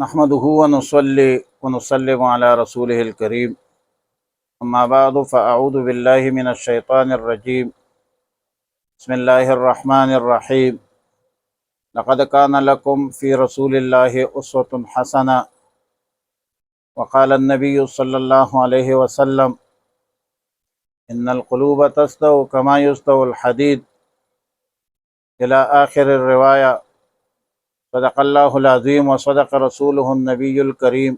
نحمده ونصلي ونسلم على رسوله الكريم أما بعد فأعوذ بالله من الشيطان الرجيم بسم الله الرحمن الرحيم لقد كان لكم في رسول الله أسوة حسنة وقال النبي صلى الله عليه وسلم إن القلوب تستوي كما يستوي الحديد إلى آخر الرواية صدق الله العظيم وصدق رسوله النبي الكريم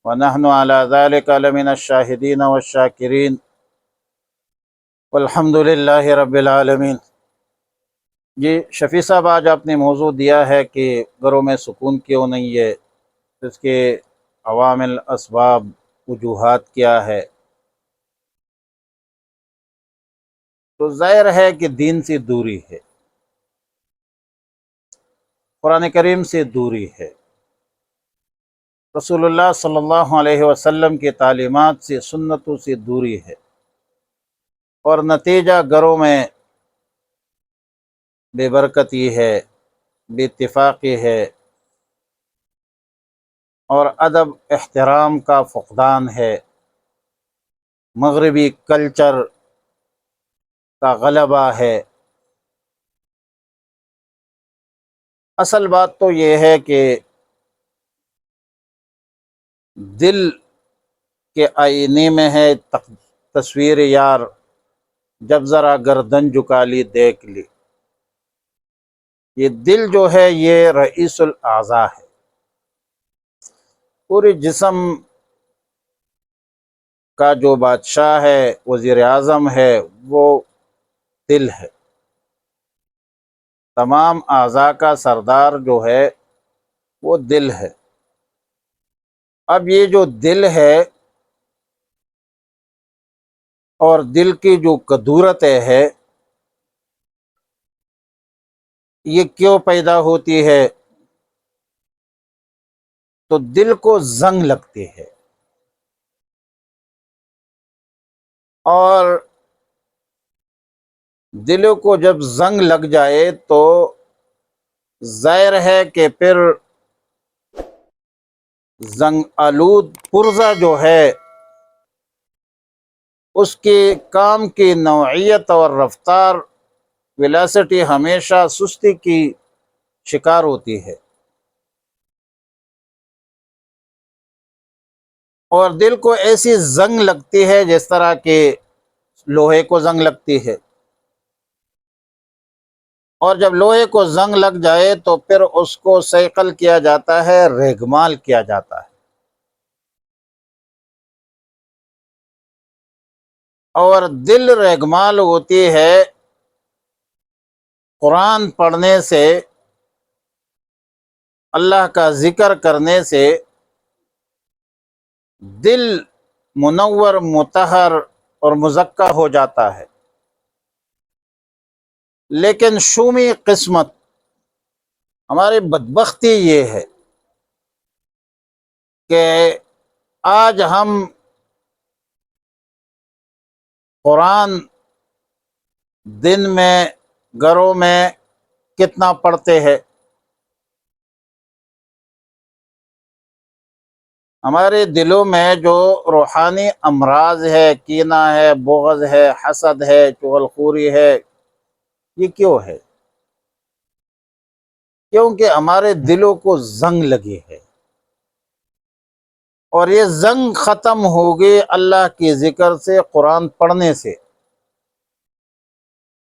ونحن على ذلك لمن الشاهدين والشاكرين والحمد للہ رب العالمین۔ جی شفیع صاحب، آج آپ نے موضوع دیا ہے کہ گھروں میں سکون کیوں نہیں ہے، اس کے عوامل، اسباب، وجوہات کیا ہے؟ تو ظاہر ہے کہ دین سے دوری ہے، قرآن کریم سے دوری ہے، رسول اللہ صلی اللہ علیہ وسلم کی تعلیمات سے، سنتوں سے دوری ہے، اور نتیجہ گھروں میں بے برکتی ہے، بے اتفاقی ہے، اور ادب احترام کا فقدان ہے، مغربی کلچر کا غلبہ ہے۔ اصل بات تو یہ ہے کہ دل کے آئینے میں ہے تصویر یار، جب ذرا گردن جھکا لی دیکھ لی۔ یہ دل جو ہے یہ رئیس الاعضاء ہے، پورے جسم کا جو بادشاہ ہے، وزیر اعظم ہے، وہ دل ہے۔ تمام اعضاء کا سردار جو ہے وہ دل ہے۔ اب یہ جو دل ہے اور دل کی جو کدورتیں ہے، یہ کیوں پیدا ہوتی ہے؟ تو دل کو زنگ لگتی ہے، اور دلوں کو جب زنگ لگ جائے تو ظاہر ہے کہ پھر زنگ آلود پرزہ جو ہے اس کے کام کی نوعیت اور رفتار، ویلاسٹی ہمیشہ سستی کی شکار ہوتی ہے، اور دل کو ایسی زنگ لگتی ہے جس طرح کہ لوہے کو زنگ لگتی ہے، اور جب لوہے کو زنگ لگ جائے تو پھر اس کو صیقل کیا جاتا ہے، ریگمال کیا جاتا ہے، اور دل ریگمال ہوتی ہے قرآن پڑھنے سے، اللہ کا ذکر کرنے سے دل منور، مطہر اور مزکہ ہو جاتا ہے۔ لیکن شومی قسمت، ہماری بدبختی یہ ہے کہ آج ہم قرآن دن میں گھروں میں کتنا پڑھتے ہیں؟ ہمارے دلوں میں جو روحانی امراض ہے، کینہ ہے، بغض ہے، حسد ہے، چغلخوری ہے، یہ کیوں ہے؟ کیونکہ ہمارے دلوں کو زنگ لگی ہے، اور یہ زنگ ختم ہوگی اللہ کی ذکر سے، قرآن پڑھنے سے۔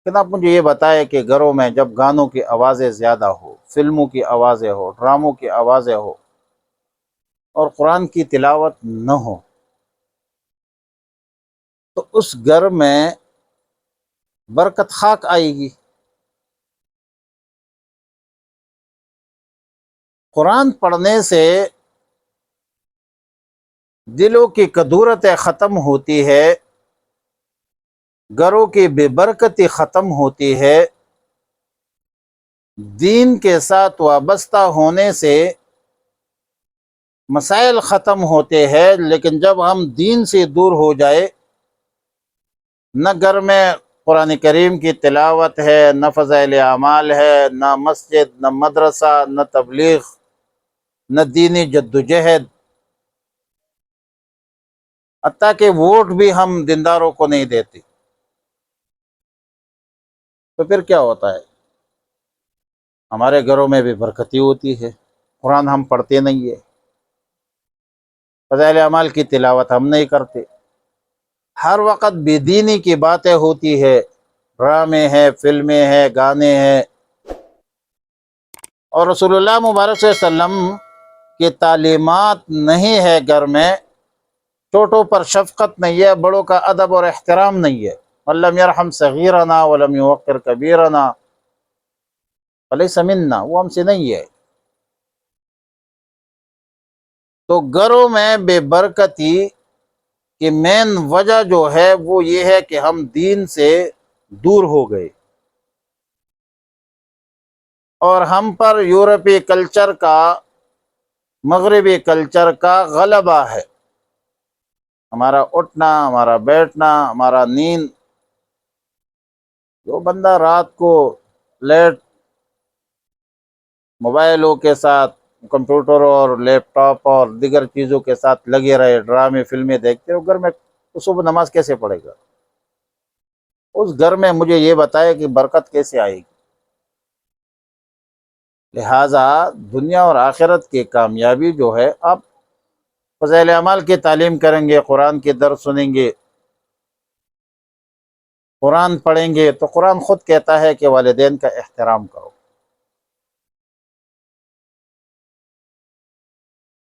لیکن آپ مجھے یہ بتائیں کہ گھروں میں جب گانوں کی آوازیں زیادہ ہو، فلموں کی آوازیں ہو، ڈراموں کی آوازیں ہو، اور قرآن کی تلاوت نہ ہو، تو اس گھر میں برکت خاک آئے گی۔ قرآن پڑھنے سے دلوں کی کدورتیں ختم ہوتی ہے، گھروں کی بے برکتی ختم ہوتی ہے، دین کے ساتھ وابستہ ہونے سے مسائل ختم ہوتے ہیں۔ لیکن جب ہم دین سے دور ہو جائے، نہ گھر میں قرآن کریم کی تلاوت ہے، نہ فضائل اعمال ہے، نہ مسجد، نہ مدرسہ، نہ تبلیغ، نہ دینی جدوجہد، حتیٰ کہ ووٹ بھی ہم دینداروں کو نہیں دیتے، تو پھر کیا ہوتا ہے؟ ہمارے گھروں میں بھی برکتی ہوتی ہے، قرآن ہم پڑھتے نہیں ہے، فضائل اعمال کی تلاوت ہم نہیں کرتے، ہر وقت بے دینی کی باتیں ہوتی ہے، ڈرامے ہیں، فلمیں ہیں، گانے ہیں، اور رسول اللہ مبارک صلی اللہ علیہ وسلم کی تعلیمات نہیں ہے گھر میں، چھوٹوں پر شفقت نہیں ہے، بڑوں کا ادب اور احترام نہیں ہے، من لم یرحم صغیرنا ولم یوقر کبیرنا فلیس منا، وہ ہم سے نہیں ہے۔ تو گھروں میں بے برکتی کی مین وجہ جو ہے وہ یہ ہے کہ ہم دین سے دور ہو گئے، اور ہم پر یورپی کلچر کا، مغربی کلچر کا غلبہ ہے، ہمارا اٹھنا، ہمارا بیٹھنا، ہمارا نیند، جو بندہ رات کو لیٹ موبائلوں کے ساتھ، کمپیوٹر اور لیپ ٹاپ اور دیگر چیزوں کے ساتھ لگے رہے، ڈرامے فلمیں دیکھتے ہو، گھر میں تو صبح نماز کیسے پڑھے گا؟ اس گھر میں مجھے یہ بتائے کہ برکت کیسے آئے گی؟ لہٰذا دنیا اور آخرت کی کامیابی جو ہے، آپ فضائل اعمال کی تعلیم کریں گے، قرآن کے درس سنیں گے، قرآن پڑھیں گے، تو قرآن خود کہتا ہے کہ والدین کا احترام کرو۔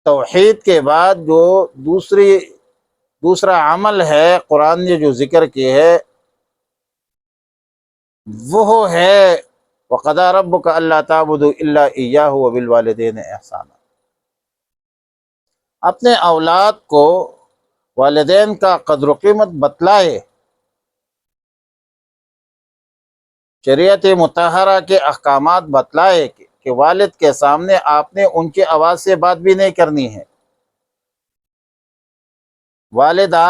توحید کے بعد جو دوسرا عمل ہے قرآن نے جو ذکر کی ہے، وہ ہے وَقَضَىٰ رَبُّكَ أَلَّا تَعْبُدُوا إِلَّا إِيَّاهُ وَبِالْوَالِدَيْنِ إِحْسَانًا۔ اپنے اولاد کو والدین کا قدر و قیمت بتلائے، شریعت مطہرہ کے احکامات بتلائے کہ والد کے سامنے آپ نے ان کی آواز سے بات بھی نہیں کرنی ہے، والدہ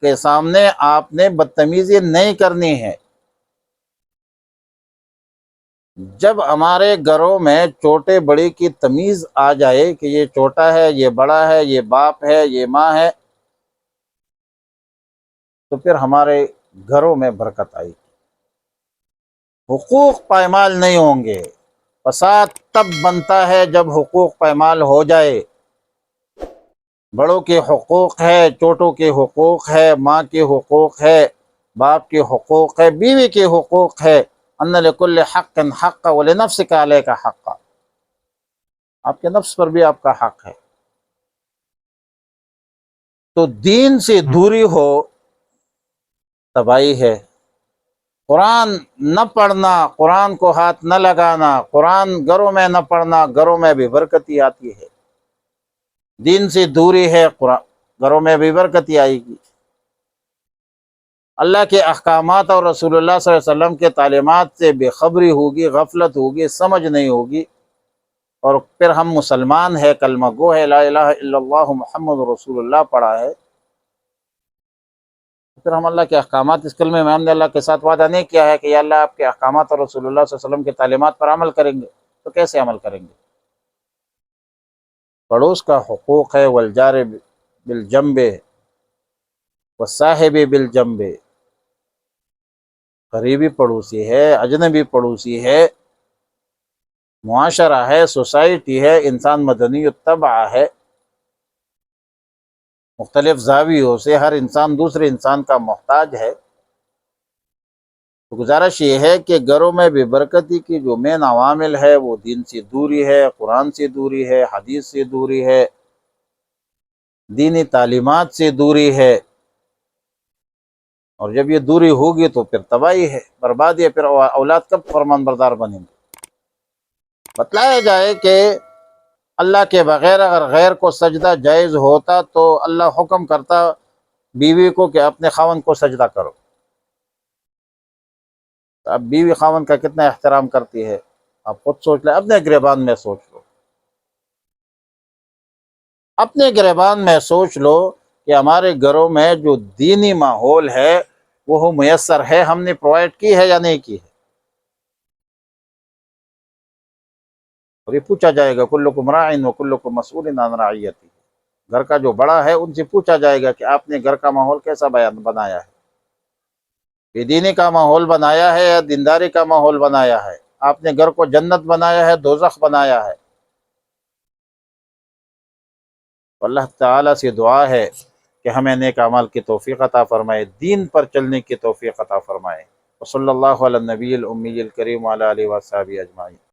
کے سامنے آپ نے بدتمیزی نہیں کرنی ہے۔ جب ہمارے گھروں میں چھوٹے بڑے کی تمیز آ جائے کہ یہ چھوٹا ہے، یہ بڑا ہے، یہ باپ ہے، یہ ماں ہے، تو پھر ہمارے گھروں میں برکت آئے گی، حقوق پائمال نہیں ہوں گے۔ فساد تب بنتا ہے جب حقوق پائمال ہو جائے، بڑوں کے حقوق ہے، چھوٹوں کے حقوق ہے، ماں کے حقوق ہے، باپ کے حقوق ہے، بیوی کے حقوق ہے، ان لکل حق حق ولنفسک علیک حق، آپ کے نفس پر بھی آپ کا حق ہے۔ تو دین سے دوری ہو، تباہی ہے۔ قرآن نہ پڑھنا، قرآن کو ہاتھ نہ لگانا، قرآن گھروں میں نہ پڑھنا، گھروں میں بھی برکتی آتی ہے۔ دین سے دوری ہے، قرآن گھروں میں بھی برکتی آئے گی۔ اللہ کے احکامات اور رسول اللہ صلی اللہ علیہ وسلم کے تعلیمات سے بے خبری ہوگی، غفلت ہوگی، سمجھ نہیں ہوگی، اور پھر ہم مسلمان ہے، کلمہ گو ہے، لا الہ الا اللہ محمد رسول اللہ پڑھا ہے، پھر ہم اللہ کے احکامات، اس کلمے میں ہم نے اللہ کے ساتھ وعدہ نہیں کیا ہے کہ یا اللہ آپ کے احکامات اور رسول اللہ صلی اللہ علیہ وسلم کے تعلیمات پر عمل کریں گے، تو کیسے عمل کریں گے؟ پڑوس کا حقوق ہے، والجار بالجنب والصاحب بالجنب، قریبی پڑوسی ہے، اجنبی پڑوسی ہے، معاشرہ ہے، سوسائٹی ہے، انسان مدنی الطبع ہے، مختلف زاویوں سے ہر انسان دوسرے انسان کا محتاج ہے۔ تو گزارش یہ ہے کہ گھروں میں بے برکتی کی جو مین عوامل ہے وہ دین سے دوری ہے، قرآن سے دوری ہے، حدیث سے دوری ہے، دینی تعلیمات سے دوری ہے، اور جب یہ دوری ہوگی تو پھر تباہی ہے، بربادی ہے، پھر اولاد کب فرمان بردار بنیں گے؟ بتلایا جائے کہ اللہ کے بغیر اگر غیر کو سجدہ جائز ہوتا تو اللہ حکم کرتا بیوی کو کہ اپنے خاوند کو سجدہ کرو۔ اب بیوی خاوند کا کتنا احترام کرتی ہے، آپ خود سوچ لیں، اپنے گریبان میں سوچ لو، اپنے گریبان میں سوچ لو کہ ہمارے گھروں میں جو دینی ماحول ہے وہ میسر ہے، ہم نے پرووائڈ کی ہے یا نہیں کی ہے؟ اور یہ پوچھا جائے گا کلکم راعٍ وکلکم مسئول عن رعیتہ، گھر کا جو بڑا ہے ان سے پوچھا جائے گا کہ آپ نے گھر کا ماحول کیسا بنایا ہے، بے دینی کا ماحول بنایا ہے یا دینداری کا ماحول بنایا ہے، آپ نے گھر کو جنت بنایا ہے دوزخ بنایا ہے۔ اللہ تعالیٰ سے دعا ہے کہ ہمیں نیک اعمال کی توفیق عطا فرمائے، دین پر چلنے کی توفیق عطا فرمائے۔ وصلی اللہ علی النبی الامی الکریم وعلی آلہ وصحبہ اجمعین۔